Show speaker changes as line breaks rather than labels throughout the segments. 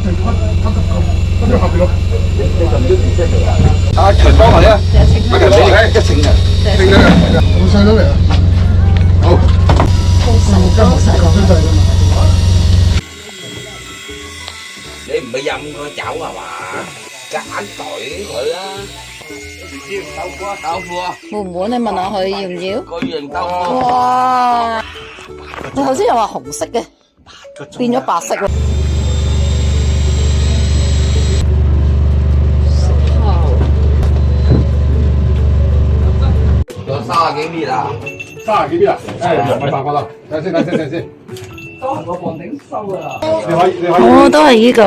後邊咯。
你撳咗電車嚟啊？阿強幫埋啊！阿強俾你一程啊！
定咗嘅，好細都嚟啊！好，今日食咁滯㗎嘛。
你唔係任佢走係嘛？夾硬懟佢啦！豆腐啊，豆腐啊！
會唔會你問下佢要唔要？
巨型豆腐。
哇！你頭先又話紅色嘅，變咗白色喎。
有30幾米啊
30幾邊啊？誒，冇辦法啦，等先。
都係個房頂收㗎啦。
你可以。
哦，都係呢個。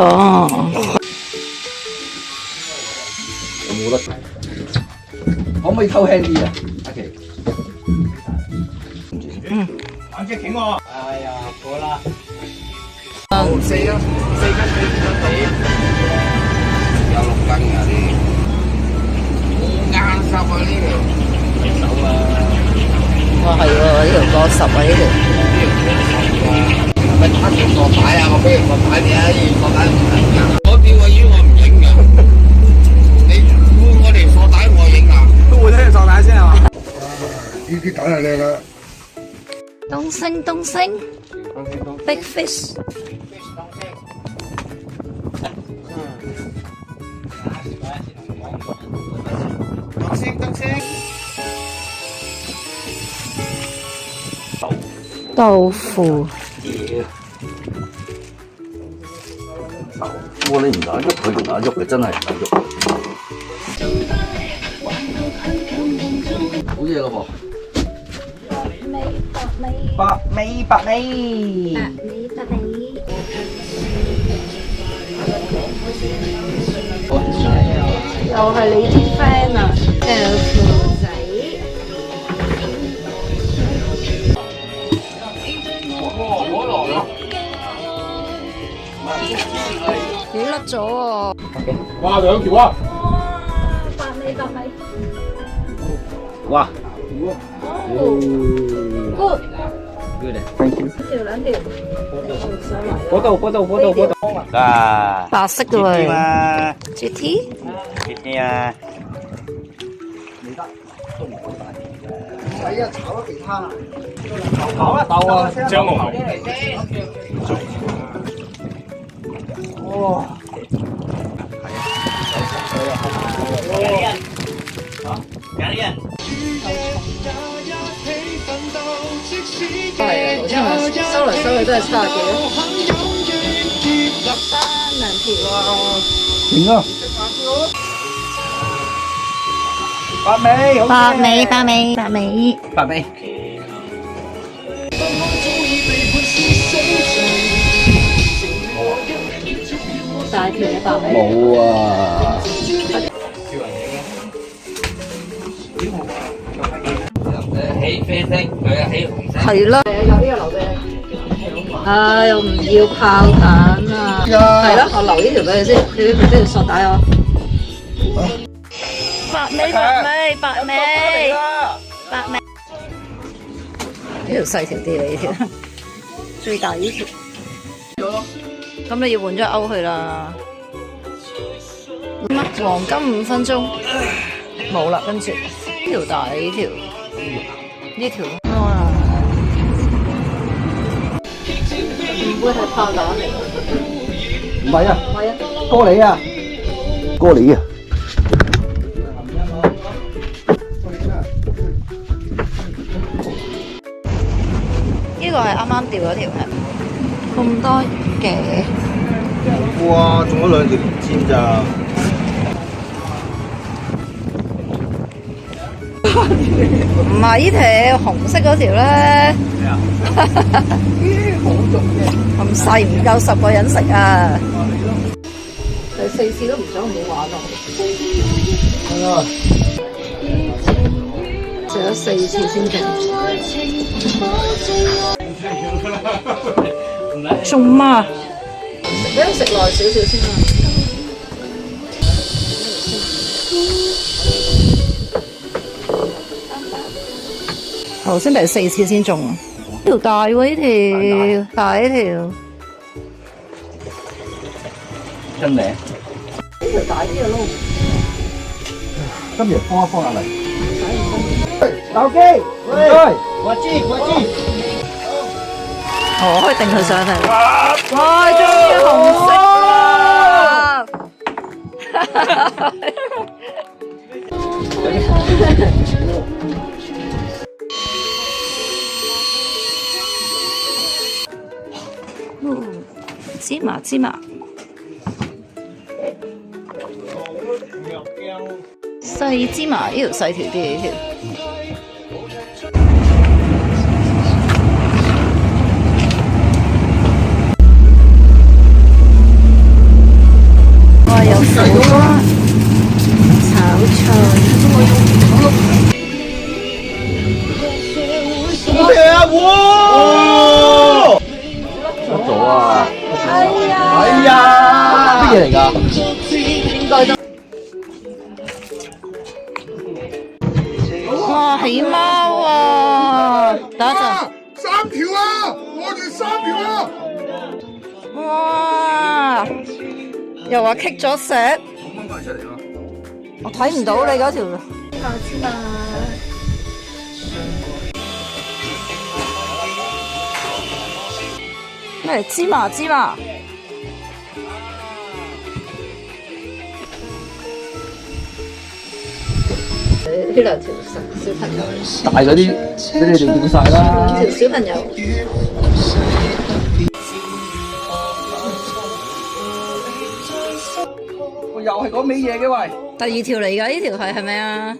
有冇得？可唔可以偷輕啲啊？阿琪。
眼隻頸喎。
哎呀，好啦。
4斤幾？
有6斤㗎啲。好硬濕啊呢條。手啊！
哇，係喎，呢條過10啊，呢條。
係咪打條索帶啊？我俾個帶你啊！索帶唔影㗎。嗰條嘅魚我唔影㗎。你估我條索帶我影啊？
都換咗條索帶先係嘛？呢啲蛋係靚啊！
東星 ，Big fish。
東星。
豆腐。
哇！你唔打喐佢，唔打喐佢，真係唔打喐。好嘢咯噃！
白尾。
又係你啲 friend 啊，豆腐仔。幾甩咗喎！
哇，2條啊！
白尾。
哇
Good。
！Good thank you。
2條。
嗰度。啊！
白色嘅喎。
嘛
GT。GT
啊！
洗啊，炒咗其他啦。
炒一豆啊！
張龍喉。哇！
係啊，因為收嚟收去都係70幾咯。3兩條喎。
點啊？白尾，
大條嘅白尾。
冇啊！
起啡色，佢係起紅色。
係啦。有呢個留俾你。啊，又唔要炮彈啊！係咯，我留呢條俾你先，你俾條索帶我。白尾。呢條細條啲啊，呢條最大呢條。咁你要換咗鈎去啦。乜黃金5分鐘冇啦，跟住呢條大呢條。哇！唔會係炮彈嚟㗎？
唔係啊，
唔係啊，
歌梨啊！
呢個係啱啱掉嗰條係咁多嘅。
哇！中咗2條連尖咋？
唔係呢條紅色嗰條咧，咁細唔夠10個人食啊！第4次都唔想唔好玩咯。
係啊！
食咗4次先中。中嗎？俾佢食耐少少先啊！頭先第4次先中啊！呢條大喎，呢條大呢條。
真靚。
呢條大啲嘅撈，
今日幫一幫下嚟。
手機，喂，我知。
可以定佢上嚟。哇！終於紅色啦！芝麻，細芝麻，呢條細條啲呢條。哇！有苦瓜、炒菜。
得咗啊！
哎呀！
乜嘢嚟㗎？
應該都。哇！起貓啊！等一陣。
3條啊！我哋3條啊！
哇！又話棘咗石，我睇唔到你嗰條。芝麻。咩芝麻？呢兩條小朋友，
大嗰啲俾你哋叫晒啦。
呢條小朋友。
又係講味嘢嘅喂。
第二條嚟㗎，呢條係咪啊？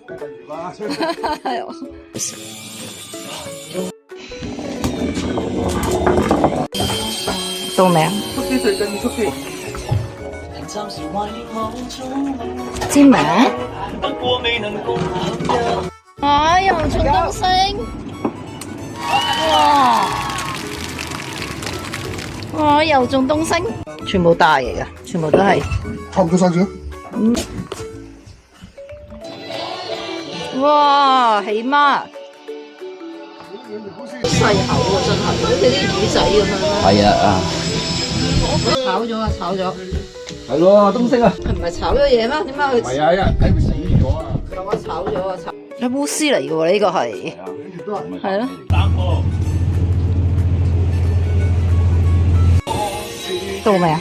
到未啊？
速啲最緊要速啲。
芝麻。啊！又重東星。哇！又中東星，全部大嚟㗎，全部都係。
差唔多3條。
哇！起媽，細口喎，真係，好似啲魚仔咁樣。
係啊！
炒咗。
係咯，東星啊！
唔係炒咗嘢咩？點解佢？
係啊，睇佢死咗啊！
我炒咗啊！有烏絲嚟嘅喎，呢個係。係咯。到未啊？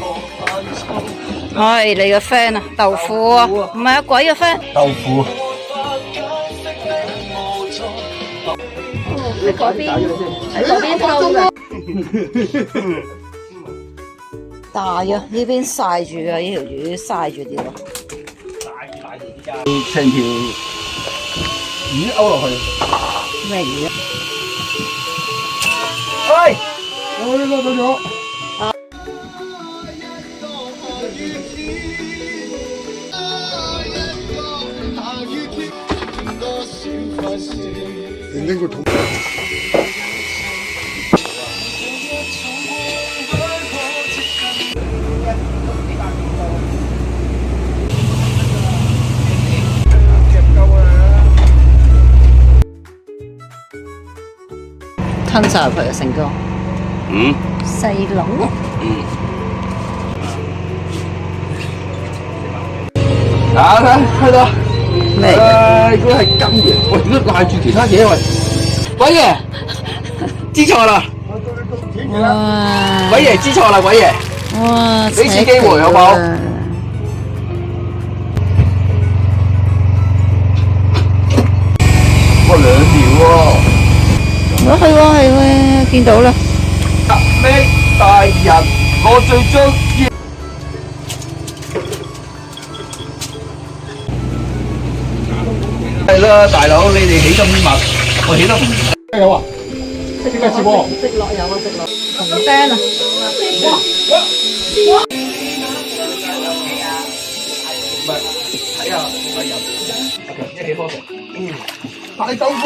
係你個 friend 啊，豆腐啊，唔係啊，鬼嘅 friend。
豆腐。
喺嗰邊偷嘅。大啊！呢邊曬住啊，呢條魚曬住啲咯。
成條魚勾落去。
咩魚啊？
喂！
我呢個到咗。認真個桶。
吞晒入去啊，成哥。細佬。
睇到。
咩？
應該係金嘅。喂，點解賴住其他嘢喂？鬼爺，知錯啦！
哇！
鬼爺知錯啦，鬼爺。
哇！
俾次機會好唔好？哇，2條喎！
係喎，見到啦。
咩大人，我最中意。係啦，大佬，你哋起咁密，我起得唔
有啊？點解接喎？
直落有啊，直落紅釘啊！
唔係睇下係人，OK， 一起開食。
大豆腐。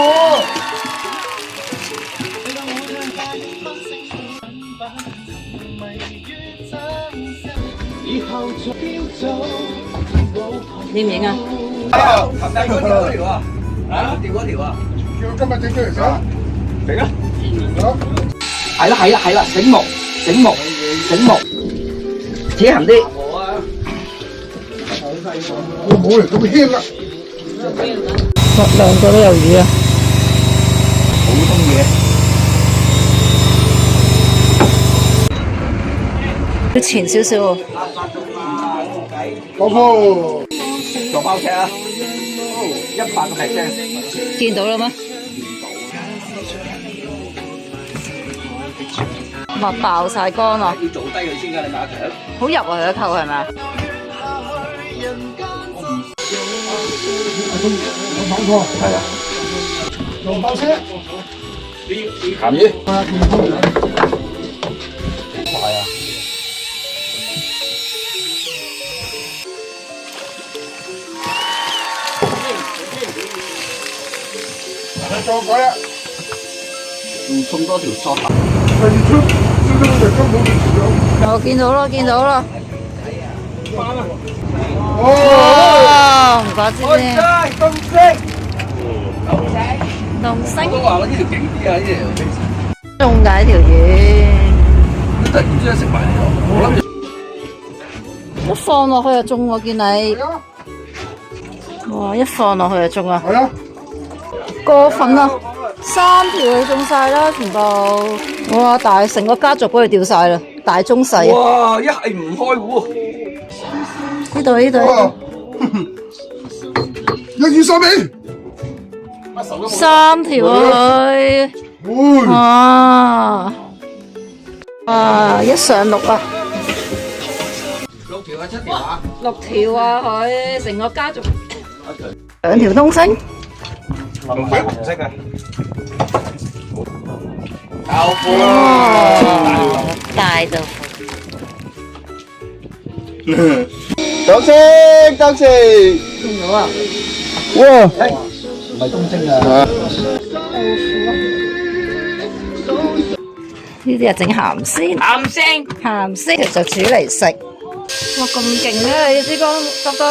影唔影啊？
擒低嗰條啊！掉嗰條啊！
叫今日整出嚟食啊！
整啊！係啦，醒目，醒目，且行啲。
我冇嚟咁輕啊！
兩個都有魚啊！
普通嘢，
要前少少喎。
老婆，
做包車啊！100%。
見到啦咩？哇！爆晒乾啊！
要做低佢先㗎，你馬強。
好入啊！佢一扣係咪啊？
有跑過，
係啊，
用包車，
鹹魚。快啊！
再改啊！
要送多條索。
第二出，燒咗根本冇
我見到啦，見到啦！
哦，
哇！唔怪之先，
東
東星
都話我呢條勁啲啊！呢條
中㗎呢條魚，
突然之間食埋嚟咯，我諗住
一放落去就中喎，見你。
係啊，
哇！一放落去就中啊！
係啊，
過分啊！3條你中晒啦，全部。哇！大成個家族俾佢釣晒啦，大中細。
哇！一係唔開壺，
呢度呢度。
哇，123尾
，3條啊佢。
會
哇！哇！一上6啊
6條啊7條啊
，6條啊佢，成個家族。2條東星。
唔識啊！
哇！大到。
多謝多謝。
中咗啊！
哇！
唔係東星啊！
呢啲係整鹹鮮，鹹鮮就煮嚟食。哇！咁勁咧，你支竿得唔得？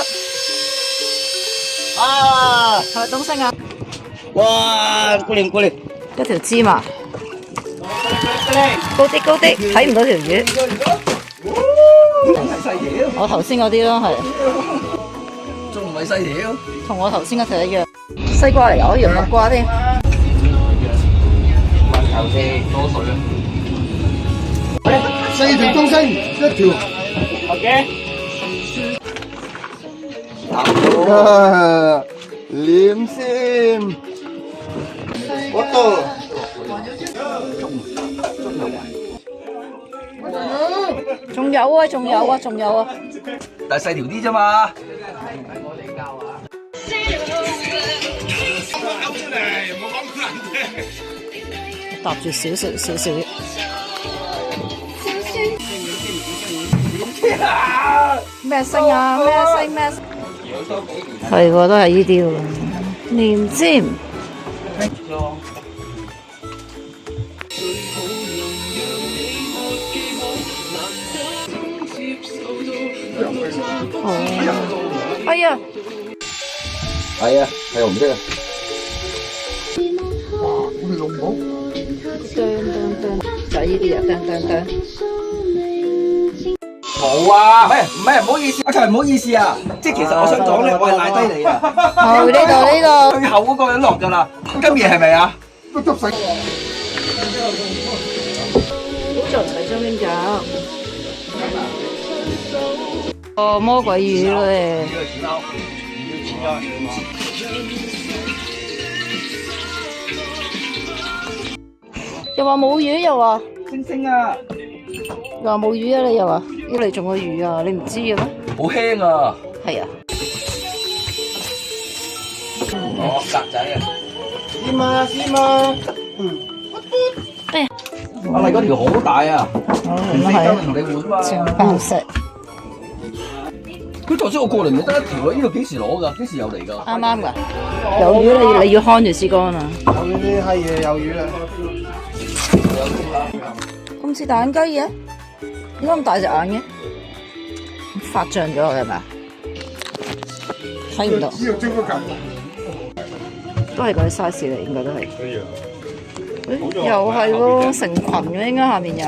啊！
係咪東星啊？
哇！過嚟過嚟。
一條芝麻，高啲高啲，睇唔到條魚。
係細條，
我頭先嗰啲咯，係
仲唔係細條？
同我頭先嗰條一樣。西瓜嚟，我以為木瓜添。
頭先多水啊
4條東星，1條。
啊！臉先。我到。
仲有啊，仲有啊，仲有啊！
但係細條啲啫嘛。
搭住少少少少。咩星啊？咩星咩星？係喎，都係呢啲喎。念尖。哦，哎呀！
係啊，係紅色啊。
哇，好似龍寶。
就係呢啲啊，噔。
冇啊，唔係，唔好意思，阿強唔好意思啊，即係其實我想講咧，我係賴低你啊。
好，呢度。
最後嗰個人落㗎啦，今夜係咪啊？
都執晒。
好在睇張邊㗎。哦，魔鬼魚咧。又話冇魚，又話
星星啊，
又話冇魚啊！你又話呢嚟仲有魚啊？你唔知嘅咩？
好輕啊！
係啊。
哦，格仔啊！
芝麻。
哎呀，
阿麗嗰條好大啊！
咁啊係
同你換嘛。
全包食。
佢頭先我過嚟咪得一條啊！呢度幾時攞㗎？幾時又嚟㗎？
啱啱㗎。有魚你要看住絲竿啊！
有啲閪嘢有魚啦。
咁似大眼雞嘅，點解咁大隻眼嘅？發脹咗係咪啊？睇唔到，
呢度蒸咗嚿。
都係嗰啲 size 嚟，應該都係。又係喎，成群嘅應該下面有。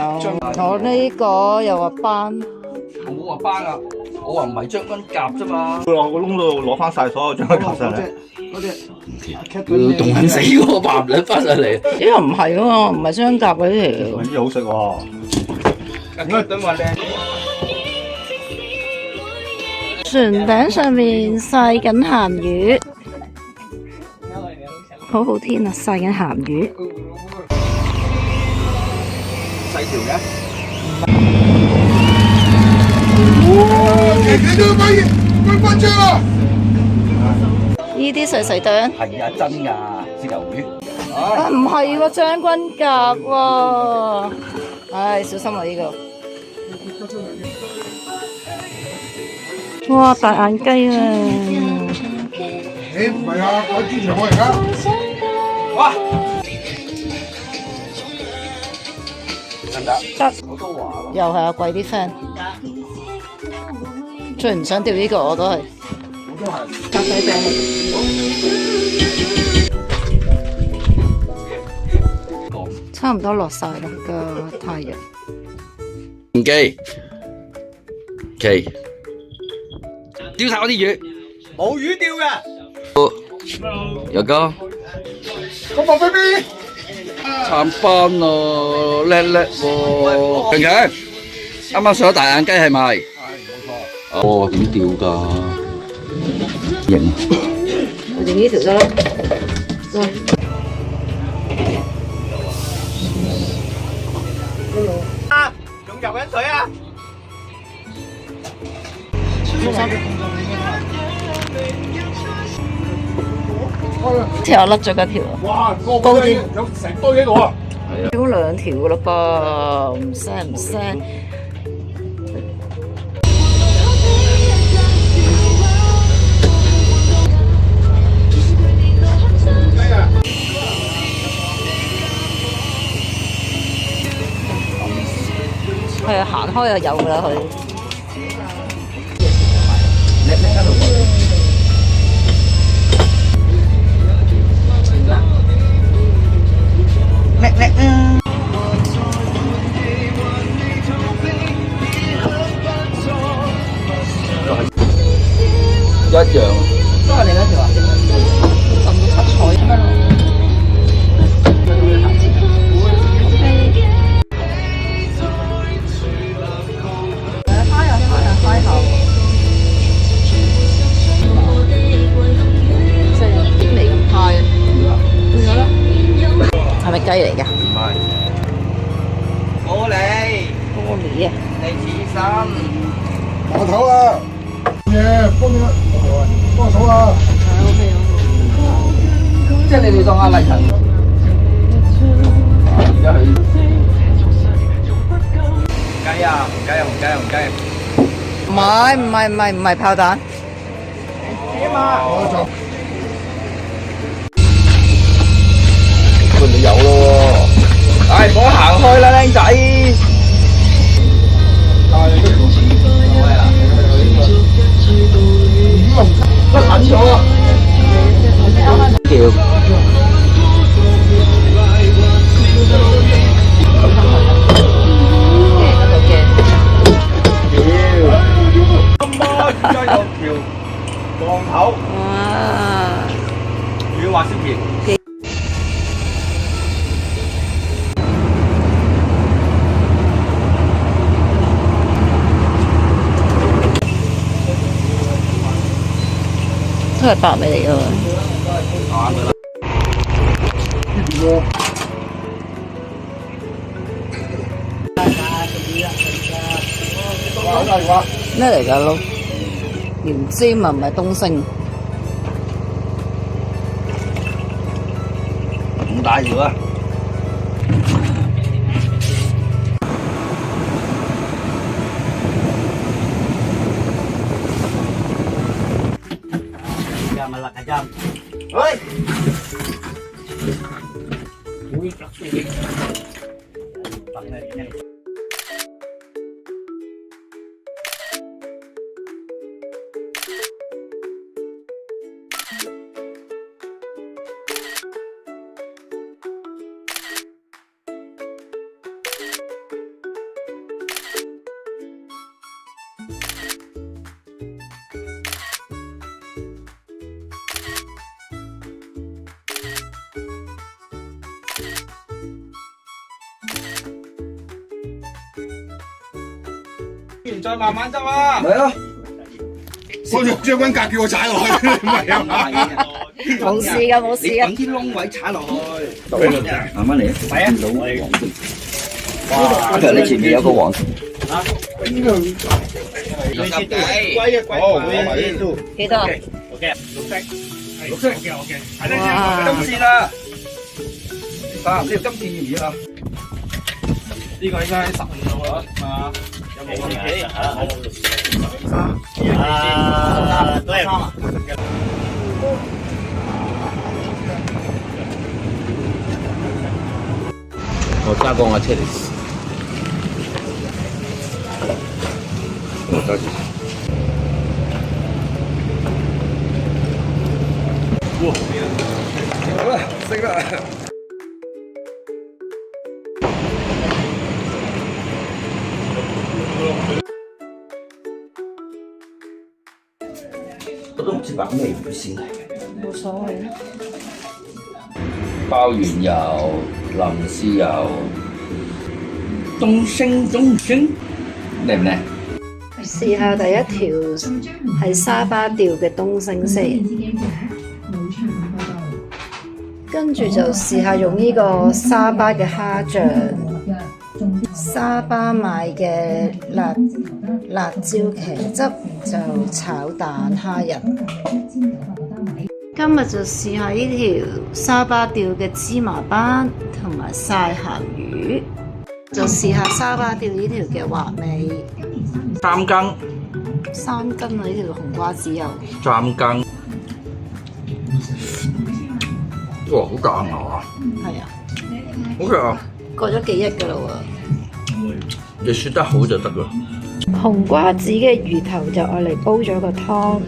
我呢個又話斑，
我冇話班啊，我我話唔係將軍甲啫嘛。
落個窿度攞翻晒所有將軍甲上嚟。
凍緊死喎，爬唔撚翻上嚟。
呢個唔係喎，唔係雙甲嗰啲嚟嘅。
呢好食喎。應該等話靚。
船頂上面曬緊鹹魚，好好天啊！曬緊鹹魚。
細條嘅。
哇！幾多米？幾分鐘啊？
呢啲細細哚。
係啊，真㗎，豉油魚。
啊，唔係喎，將軍甲喎。唉，小心啊呢個。哇，大眼雞啊！
誒唔係啊，我之前我而家。
哇！得唔得？
得。
我都話
又係阿貴啲 friend。最唔想釣呢個我都係。
我都係。
咖啡餅。差唔多落晒啦個太陽。
機釣晒我啲魚，
冇魚釣嘅。
有哥，
咁啊 baby，
撐班咯，叻叻喎，強強，啱啱上咗大眼雞係咪？係冇錯。哦，點釣㗎？型。
我哋呢條得啦。
啊，仲游緊水啊！
條甩咗嗰條，
哇，
高啲
有成堆喺度啊！
少兩條噶啦噃，唔聲唔聲。係啊，行開就有噶啦佢。
叻叻喺度。叻叻啊！一樣。
都係你嗰條啊？浸到七彩咩咯？開口。即係偏離咁派啊！變咗啦。係咪雞嚟㗎？
唔係。冇你，
玻璃啊！
你刺身。
碼頭啊！嘢，幫手啊！
即係你哋當阿麗陳。而家佢
雞啊！紅雞啊！紅雞啊！紅雞。
唔係炮彈。
我就
佢哋有咯喎。唉，唔好行開啦，僆仔。
不撚咗啊！
叫。
而家有條浪頭，
哇！
軟滑鮮甜。
都係白味嚟㗎喎。咩嚟㗎撈？鹽尖啊，唔係東星。
咁大條啊！
喂！再慢慢執啊！
嚟啊！
我將軍格叫我踩落去，唔係啊嘛。
冇事㗎，冇事㗎。
揾啲窿位踩落去，慢慢嚟。
係啊，
哇！其實你前面有個黃色。
幾多？
綠色，
哇！
今次啦，啊，呢條今次要唔要啊？
呢個應該15度啦，啊，有冇幾
我揸過我車嚟。多謝。
好啦，識啦。
我都唔知擺咩魚先。
冇所謂啦。
鮑魚油、淋豉油、東星，靚唔靚？
試下第一條係沙巴釣嘅東星先，跟住就試下用呢個沙巴嘅蝦醬，沙巴買嘅辣椒茄汁就炒蛋蝦仁。今日就試下呢條沙巴釣嘅芝麻斑同埋曬鹹魚，就試下沙巴釣呢條嘅滑尾。
3斤，
啊！呢條紅瓜子油。
3斤。哇，好大牙啊！
係啊，
好食啊！
過咗幾日㗎啦喎。
你雪得好就得啦。
紅瓜子嘅魚頭就愛嚟煲咗個湯，